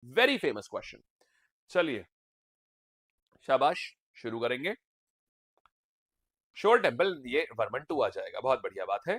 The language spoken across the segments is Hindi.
Very famous question. चलिए शाबाश, शुरू करेंगे। श्योर टेम्पल, ये वर्मन 2 आ जाएगा, बहुत बढ़िया बात है।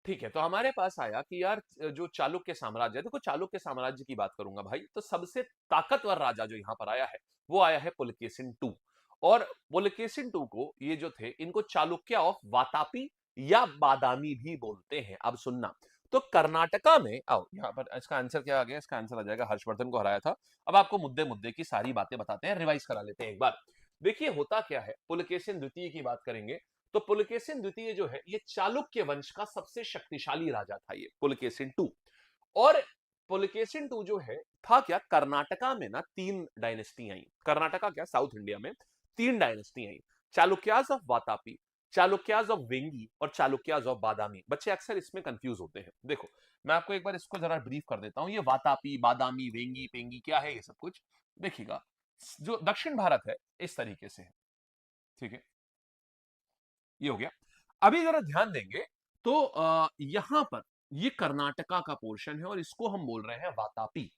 ठीक है, तो हमारे पास आया कि यार जो चालुक्य साम्राज्य है, देखो चालुक्य साम्राज्य की बात करूंगा भाई, तो सबसे ताकतवर राजा जो यहां पर आया है वो आया है पुलकेशिन टू। और पुलकेशिन टू को ये जो थे इनको चालुक्य ऑफ वातापी या बादामी भी बोलते हैं। अब सुनना, तो कर्नाटका में आओ, यहाँ पर इसका आंसर क्या आ गया, इसका आंसर आ जाएगा हर्षवर्धन को हराया था। अब आपको मुद्दे मुद्दे की सारी बातें बताते हैं, रिवाइज करा लेते हैं एक बार। देखिए होता क्या है, पुलकेशिन द्वितीय की बात करेंगे तो पुलकेशिन द्वितीय जो है ये चालुक्य वंश का सबसे शक्तिशाली राजा था, ये पुलकेशिन टू। और पुलकेशिन टू जो है था क्या, कर्नाटका में ना 3 डायनेस्टी आई, कर्नाटका क्या साउथ इंडिया में 3 dynasty I, Chalukyas of Vatapi, Chalukyas of Vengi और चालुक्याज ऑफ बादामी। बच्चे अक्सर इसमें कंफ्यूज होते हैं। देखो मैं आपको एक बार इसको जरा ब्रीफ कर देता हूं, ये वातापी बादामी वेंगी पेंगी क्या है ये सब कुछ देखिएगा। जो दक्षिण भारत है इस तरीके से है, ठीक है, ये हो गया। अभी जरा ध्यान देंगे तो यहां पर ये कर्नाटका का पोर्शन है और इसको हम बोल रहे हैं वातापी।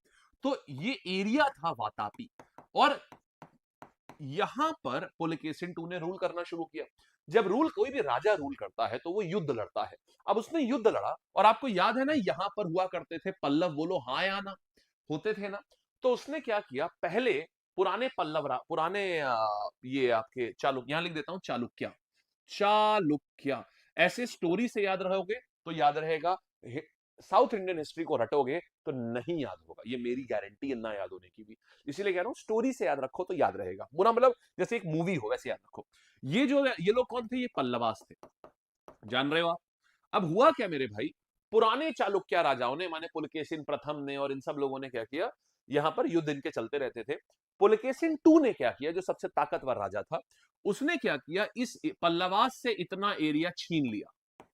तो ये एरिया था वातापी, और यहां पर पुलकेशिन टू ने रूल करना शुरू किया। जब रूल कोई भी राजा रूल करता है तो वो युद्ध लड़ता है। अब उसने युद्ध लड़ा, और आपको याद है ना यहां पर हुआ करते थे पल्लव, बोलो हाँ या ना, होते थे ना। तो उसने क्या किया, पहले पुराने पल्लव पुराने ये आपके चालुक्य, यहां लिख देता हूं चालुक्य, चालुक्य ऐसे स्टोरी से याद रहोगे तो याद रहेगा, साउथ इंडियन हिस्ट्री को रटोगे तो नहीं याद होगा, ये मेरी गारंटी है ना याद होने की भी। इसीलिए कह रहा हूं स्टोरी से याद रखो तो याद रहेगा, बुरा मतलब जैसे एक मूवी हो वैसे याद रखो। ये लोग कौन थे, ये पल्लवास थे, जान रहे हो आप। अब हुआ क्या मेरे भाई, पुराने चालुक्य राजाओं ने माने पुलकेशिन प्रथम ने और इन सब लोगों ने क्या किया, यहां पर युद्ध इनके चलते रहते थे। पुलकेशिन टू ने क्या किया, जो सबसे ताकतवर राजा था, उसने क्या किया, इस पल्लवास से इतना एरिया छीन लिया,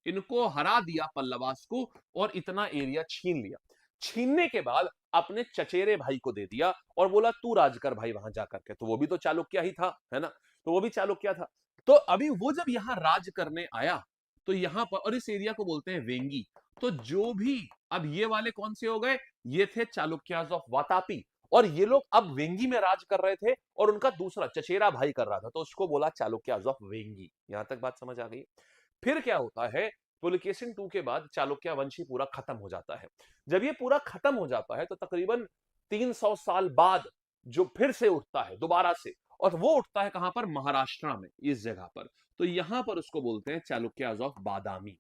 इनको हरा दिया पल्लवास को, और इतना एरिया छीन लिया। छीनने के बाद अपने चचेरे भाई को दे दिया और बोला तू राज कर भाई वहां जाकर के। तो वो भी तो चालुक्य ही था, है ना, तो वो भी चालुक्य था। तो अभी वो जब यहां राज करने आया तो यहां पर, और इस एरिया को बोलते हैं वेंगी। तो जो भी, अब ये वाले कौन से हो गए, ये थे चालुक्याज ऑफ वातापी, और ये लोग अब वेंगी में राज कर रहे थे, और उनका दूसरा चचेरा भाई कर रहा था, तो उसको बोला चालुक्याज ऑफ वेंगी। यहां तक बात समझ आ गई। फिर क्या होता है, पुलकेशिन टू के बाद चालुक्य वंशी पूरा खत्म हो जाता है। जब ये पूरा खत्म हो जाता है तो तकरीबन 300 साल बाद जो फिर से उठता है दोबारा से, और वो उठता है कहां पर, महाराष्ट्र में, इस जगह पर। तो यहां पर उसको बोलते हैं चालुक्याज ऑफ बादामी।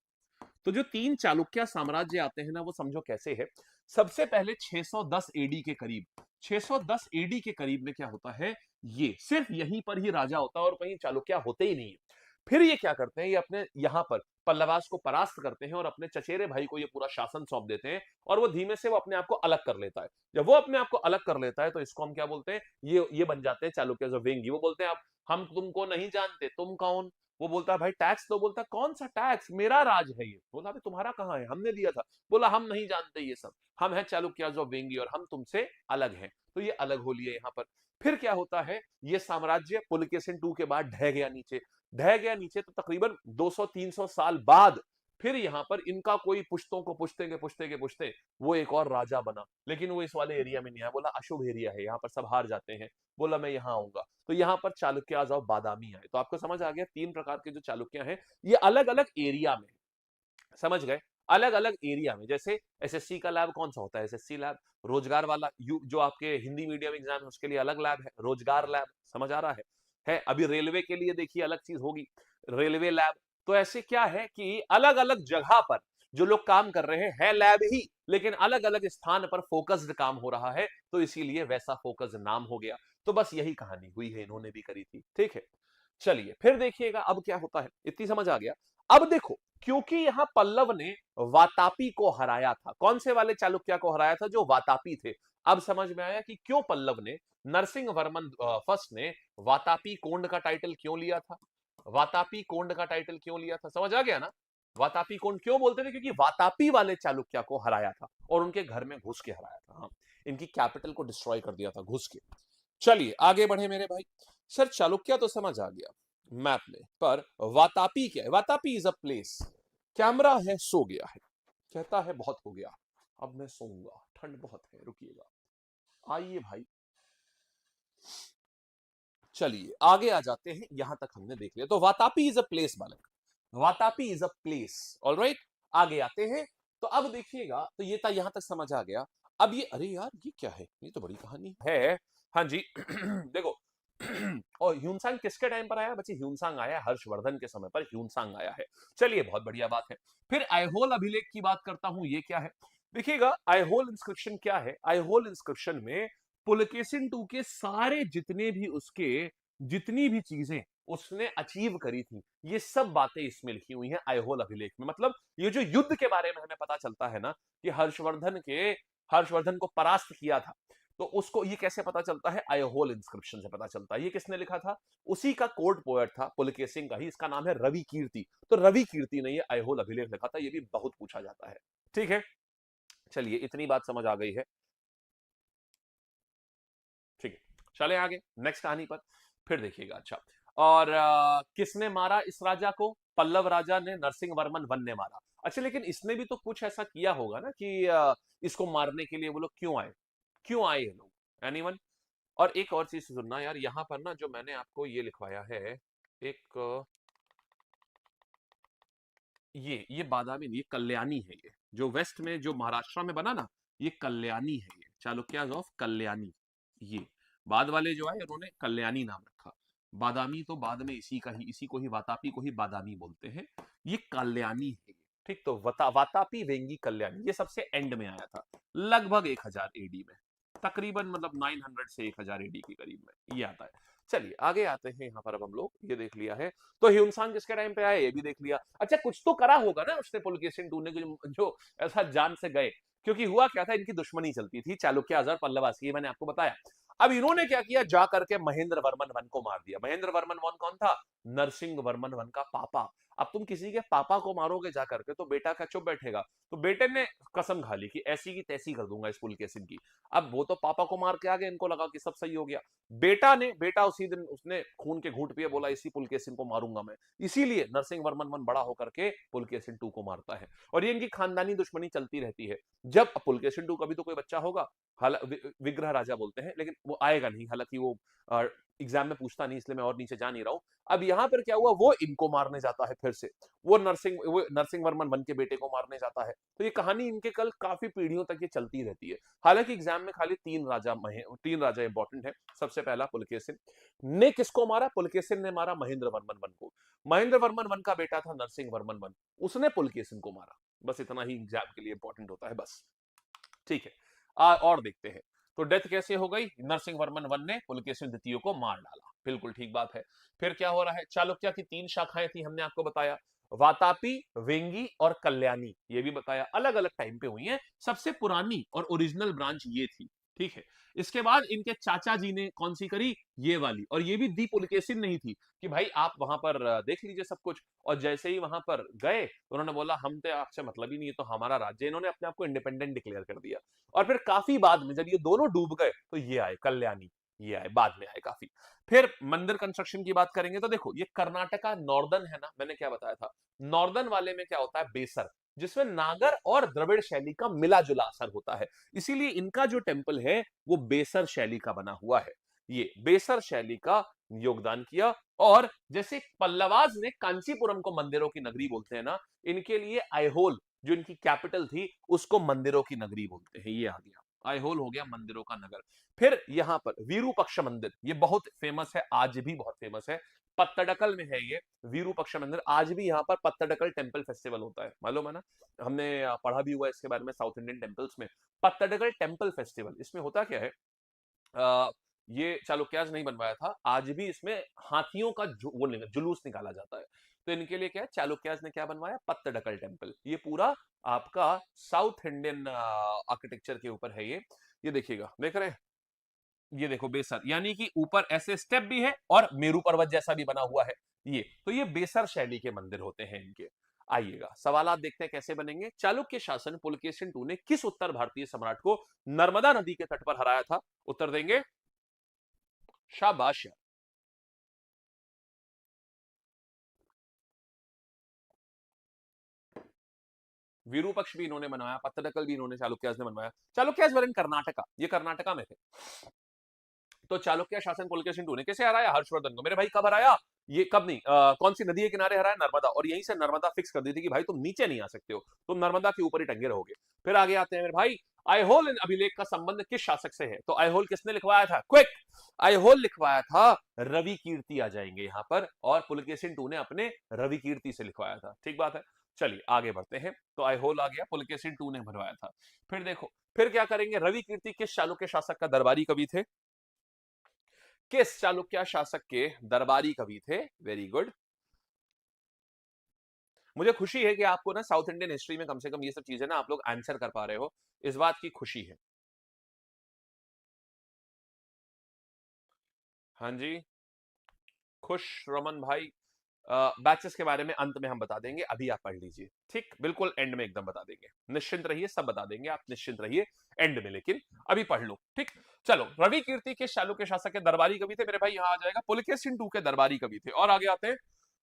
तो जो 3 चालुक्य साम्राज्य आते हैं ना, वो समझो कैसे है। सबसे पहले 610 एडी के करीब, 610 एडी के करीब में क्या होता है, ये सिर्फ यहीं पर ही राजा होता है और कहीं चालुक्य होते ही नहीं है। फिर ये क्या करते हैं, ये अपने यहां पर पल्लवास को परास्त करते हैं और अपने चचेरे भाई को ये पूरा शासन सौंप देते हैं, और वो धीमे से वो अपने आप को अलग कर लेता है। जब वो अपने आप को अलग कर लेता है तो इसको हम क्या बोलते हैं, ये बन जाते हैं चालुक्य जो वेंगी। वो बोलते हैं अब हम तुमको नहीं जानते, तुम कौन। वो बोलता है भाई टैक्स, तो बोलता है कौन सा टैक्स, मेरा राज है ये। बोला भाई तुम्हारा कहाँ है, हमने दिया था। बोला हम नहीं जानते ये सब, हम हैं चालुक्याज ऑफ वेंगी और हम तुमसे अलग हैं। तो ये अलग हो लिए यहाँ पर। फिर क्या होता है, ये साम्राज्य पुलकेशिन टू के बाद ढह गया नीचे, ढह गया नीचे। तो तकरीबन 200-300 साल बाद फिर यहां पर इनका कोई पुश्तों को पुश्ते वो एक और राजा बना, लेकिन वो इस वाले एरिया में नहीं आया। बोला अशुभ एरिया है, यहाँ पर सब हार जाते हैं। बोला मैं यहाँ आऊंगा। तो यहाँ पर चालुक्याज और बादामी आए। तो आपको समझ आ गया 3 प्रकार के जो चालुक्य हैं ये अलग अलग एरिया में, समझ गए, अलग अलग एरिया में। जैसे एसएससी का लैब कौन सा होता है, एसएससी लैब, रोजगार वाला जो आपके हिंदी मीडियम एग्जाम है उसके लिए अलग लैब है, रोजगार लैब, समझ आ रहा है। अभी रेलवे के लिए देखिए अलग चीज होगी, रेलवे लैब। तो ऐसे क्या है कि अलग अलग जगह पर जो लोग काम कर रहे हैं है लैब ही, लेकिन अलग अलग स्थान पर फोकस्ड काम हो रहा है, तो इसीलिए वैसा फोकस नाम हो गया। तो बस यही कहानी हुई है, इन्होंने भी करी थी, ठीक है। चलिए फिर देखिएगा अब क्या होता है, इतनी समझ आ गया। अब देखो, क्योंकि यहां पल्लव ने वातापी को हराया था, कौन से वाले चालुक्य को हराया था, जो वातापी थे। अब समझ में आया कि क्यों पल्लव ने, नरसिंह वर्मन फर्स्ट ने वातापी कोंड का टाइटल क्यों लिया था, वातापी कोंड का टाइटल क्यों लिया था, समझ आ गया ना। वातापी कोंड क्यों बोलते थे, क्योंकि वातापी वाले चालुक्य को हराया था और उनके घर में घुस के हराया था। हाँ, इनकी कैपिटल को डिस्ट्रॉय कर दिया था घुस के। चलिए आगे बढ़े मेरे भाई। सर चालुक्य तो समझ आ गया मैप में, पर वातापी क्या है, Vatapi is a place. Camera है सो गया है, कहता है बहुत हो गया, अब मैं सोऊंगा, ठंड बहुत है, रुकिएगा। आइए भाई, चलिए आगे आ जाते हैं। यहां तक हमने देख लिया, तो वातापी इज अ प्लेस बालक, Vatapi is a place. Alright, आगे आते हैं। तो अब देखिएगा, तो ये था, यहां तक समझ आ गया। अब ये, अरे यार ये क्या है, ये तो बड़ी कहानी है। हाँ जी देखो और ह्यूनसांग किसके टाइम पर आया बच्चे? ह्यूनसांग आया हर्षवर्धन के समय पर, ह्यूनसांग आया है। चलिए बहुत बढ़िया बात है। फिर आइहोल अभिलेख की बात करता हूं, ये क्या है? देखिएगा आइहोल इंस्क्रिप्शन क्या है। आइहोल इंस्क्रिप्शन में पुलकेशिन टू के सारे जितने भी उसके, जितनी भी चीजें उसने अचीव करी थी, ये सब बातें इसमें लिखी हुई हैं आइहोल अभिलेख में। मतलब ये जो युद्ध के बारे में हमें पता चलता है ना, कि हर्षवर्धन को परास्त किया था, तो उसको ये कैसे पता चलता है? आइहोल इंस्क्रिप्शन से पता चलता है। ये किसने लिखा था? उसी का कोर्ट पोएट था पुलकेशिन का ही, इसका नाम है रवि कीर्ति। तो रवि कीर्ति ने ये आइहोल अभिलेख लिखा था, ये भी बहुत पूछा जाता है। ठीक है, चलिए इतनी बात समझ आ गई है। ठीक है, चले आगे नेक्स्ट कहानी पर। फिर देखिएगा, अच्छा, और किसने मारा इस राजा को? पल्लव राजा ने, नरसिंह वर्मन वन ने मारा। अच्छा, लेकिन इसने भी तो कुछ ऐसा किया होगा ना कि इसको मारने के लिए वो लोग क्यों आए? क्यों आए ये लोग? एनीवन? और एक और चीज सुनना यार, यहां पर ना जो मैंने आपको ये लिखवाया है, एक ये बादामी नहीं, ये कल्याणी है। ये जो वेस्ट में, जो महाराष्ट्र में बना ना, ये कल्याणी है। ये चालुक्याज ऑफ कल्याणी। ये बाद वाले जो आए उन्होंने कल्याणी नाम रखा। बादामी तो बाद में इसी का ही, इसी को ही, वातापी को ही बादामी बोलते हैं। ये कल्याणी है ये। ठीक, तो वातापी वेंगी कल्याणी ये सबसे एंड में आया था, लगभग 1000 एडी में, तकरीबन, मतलब 900 से 1000 एडी के करीब में ये आता है। चलिए आगे आते हैं। यहाँ पर अब हम लोग ये देख लिया है, तो ह्यूनसांग किसके टाइम पे आया ये भी देख लिया। अच्छा, कुछ तो करा होगा ना उसने पुलकेशिन टू ने, जो ऐसा जान से गए, क्योंकि हुआ क्या था, इनकी दुश्मनी चलती थी चालुक्य और पल्लवास की, मैंने आपको बताया। अब इन्होंने क्या किया, जा करके महेंद्र वर्मन वन को मार दिया। महेंद्र वर्मन वन कौन था? नरसिंह वर्मन वन का पापा। अब तुम किसी के पापा को मारोगे जा करके, तो बेटा क्या चुप बैठेगा? तो बेटे ने कसम खा ली कि ऐसी की तैसी कर दूंगा इस पुलकेशिन की। अब वो तो पापा को मार के आ गए, इनको लगा कि सब सही हो गया। बेटा उसी दिन उसने खून के घूंट पिए, बोला इसी पुलकेशिन को मारूंगा मैं। इसीलिए नरसिंह वर्मन वन बड़ा होकर के पुलकेशिन टू को मारता है। और ये इनकी खानदानी दुश्मनी चलती रहती है। जब पुलकेशिन टू कभी तो कोई बच्चा होगा, विग्रह राजा बोलते हैं, लेकिन वो आएगा नहीं, हालांकि वो एग्जाम में पूछता नहीं, इसलिए मैं और नीचे जा नहीं रहा हूं। अब यहां पर क्या हुआ, वो इनको मारने जाता है फिर से। वो नरसिंह वर्मन वन के बेटे को मारने जाता है। तो ये कहानी इनके कल काफी पीढ़ियों तक ये चलती रहती है। हालांकि एग्जाम में खाली तीन राजा इंपॉर्टेंट है। सबसे पहला पुलकेशिन ने किसको मारा? पुलकेशिन ने मारा महेंद्र वर्मन वन को। महेंद्र वर्मन वन का बेटा था नरसिंह वर्मन वन, उसने पुलकेशिन को मारा। बस इतना ही एग्जाम के लिए इंपॉर्टेंट होता है, बस। ठीक है, और देखते हैं। तो डेथ कैसे हो गई? नरसिंह वर्मन वन ने पुलकेशिन द्वितीय को मार डाला, बिल्कुल ठीक बात है। फिर क्या हो रहा है? चालुक्य की 3 शाखाएं थी, हमने आपको बताया, वातापी, वेंगी और कल्याणी, ये भी बताया, अलग अलग टाइम पे हुई है। सबसे पुरानी और ओरिजिनल ब्रांच ये थी। ठीक है, इसके बाद इनके चाचा जी ने कौन सी करी? ये वाली, और ये भी दी पुलकेशिन नहीं थी कि भाई आप वहां पर देख लीजिए सब कुछ। और जैसे ही वहां पर गए, उन्होंने बोला हम तो आपसे मतलब ही नहीं है, तो हमारा राज्य, इन्होंने अपने आप को इंडिपेंडेंट डिक्लेयर कर दिया। और फिर काफी बाद में जब ये दोनों डूब गए, तो ये आए कल्याणी, ये आए बाद में आए काफी। फिर मंदिर कंस्ट्रक्शन की बात करेंगे, तो देखो ये कर्नाटका नॉर्दर्न है ना, मैंने क्या बताया था, नॉर्दर्न वाले में क्या होता है? बेसर, जिसमें नागर और द्रविड़ शैली का मिला जुला असर होता है। इसीलिए इनका जो टेम्पल है वो बेसर शैली का बना हुआ है। ये बेसर शैली का योगदान किया। और जैसे पल्लवाज ने कांचीपुरम को मंदिरों की नगरी बोलते हैं ना, इनके लिए आइहोल जो इनकी कैपिटल थी, उसको मंदिरों की नगरी बोलते हैं। ये आ गया, आइहोल हो गया मंदिरों का नगर। फिर यहां पर वीरूपक्ष मंदिर, ये बहुत फेमस है, आज भी बहुत फेमस है। पत्तडकल में है ये वीरूपक्ष मंदिर। आज भी यहाँ पर पत्तडकल टेम्पल फेस्टिवल होता है, मालूम है ना? हमने पढ़ा भी हुआ है इसके बारे में साउथ इंडियन टेम्पल्स में। पत्तडकल टेम्पल फेस्टिवल, इसमें होता क्या है, ये चालुक्याज नहीं बनवाया था, आज भी इसमें हाथियों का जुलूस निकाला जाता है। तो इनके लिए क्या है, चालुक्याज ने क्या बनवाया? पत्तडकल टेम्पल। ये पूरा आपका साउथ इंडियन आर्किटेक्चर के ऊपर है ये देखिएगा, देख रहे हैं? ये देखो बेसर, यानी कि ऊपर ऐसे स्टेप भी है और मेरू पर्वत जैसा भी बना हुआ है। ये तो ये बेसर शैली के मंदिर होते हैं इनके। आइएगा, सवाल देखते हैं कैसे बनेंगे। चालुक्य शासन पुलकेशिन टू ने किस उत्तर भारतीय सम्राट को नर्मदा नदी के तट पर हराया था? उत्तर देंगे? शाबाश। विरूपक्ष भी इन्होंने बनवाया, पत्तडकल भी इन्होंने चालुक्यास ने बनवाया। चालुक्यास वर इन कर्नाटका, ये कर्नाटका में थे। तो चालुक्य शासन पुलकेशिन II ने कैसे हराया? हर्षवर्धन को। मेरे भाई कब हराया? ये कब नहीं, कौन सी नदी के किनारे हराया? नर्मदा। और यहीं से नर्मदा फिक्स कर दी थी कि भाई तुम नीचे नहीं आ सकते हो, तुम नर्मदा के ऊपर ही टंगे रहोगे। फिर आगे आते हैं मेरे भाई, आईहोल इन अभिलेख का संबंध किस शासक से है? तो आईहोल किसने लिखवाया था? क्विक, आईहोल लिखवाया था रवि कीर्ति आ जाएंगे यहां पर, और पुलकेशिन II ने अपने रवि कीर्ति से लिखवाया था। ठीक बात है, चलिए आगे बढ़ते हैं। तो आईहोल आ गया, पुलकेशिन II ने बनवाया था। फिर देखो, फिर क्या करेंगे? रवि कीर्ति किस चालुक्य शासक का दरबारी कवि थे? किस चालुक्य शासक के दरबारी कवि थे? Very good. मुझे खुशी है कि आपको ना साउथ इंडियन हिस्ट्री में कम से कम ये सब चीजें ना आप लोग आंसर कर पा रहे हो, इस बात की खुशी है। हाँ जी, खुश रमन भाई, बैचेस के बारे में अंत में हम बता देंगे, अभी आप पढ़ लीजिए। ठीक, बिल्कुल एंड में एकदम बता देंगे, निश्चिंत रहिए, सब बता देंगे, आप निश्चिंत रहिए एंड में, लेकिन अभी पढ़ लो। ठीक, चलो, रवि कीर्ति के चालुक्य शासक के दरबारी कवि थे? मेरे भाई यहां आ जाएगा पुलकेशिन II के दरबारी कवि थे। और आगे आते हैं,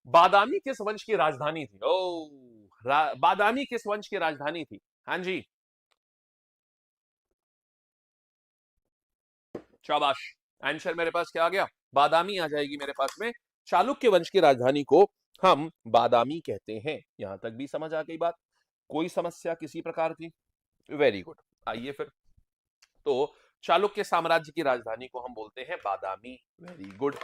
बादामी किस वंश की राजधानी थी? बादामी किस वंश की राजधानी थी? हाँ जी, शाबाश, आंसर मेरे पास क्या आ गया? बादामी आ जाएगी मेरे पास में। चालुक्य वंश की राजधानी को हम बादामी कहते हैं। यहां तक भी समझ आ गई बात? कोई समस्या किसी प्रकार की? Very good. आइए फिर, तो चालुक्य साम्राज्य की राजधानी को हम बोलते हैं बादामी। Very good.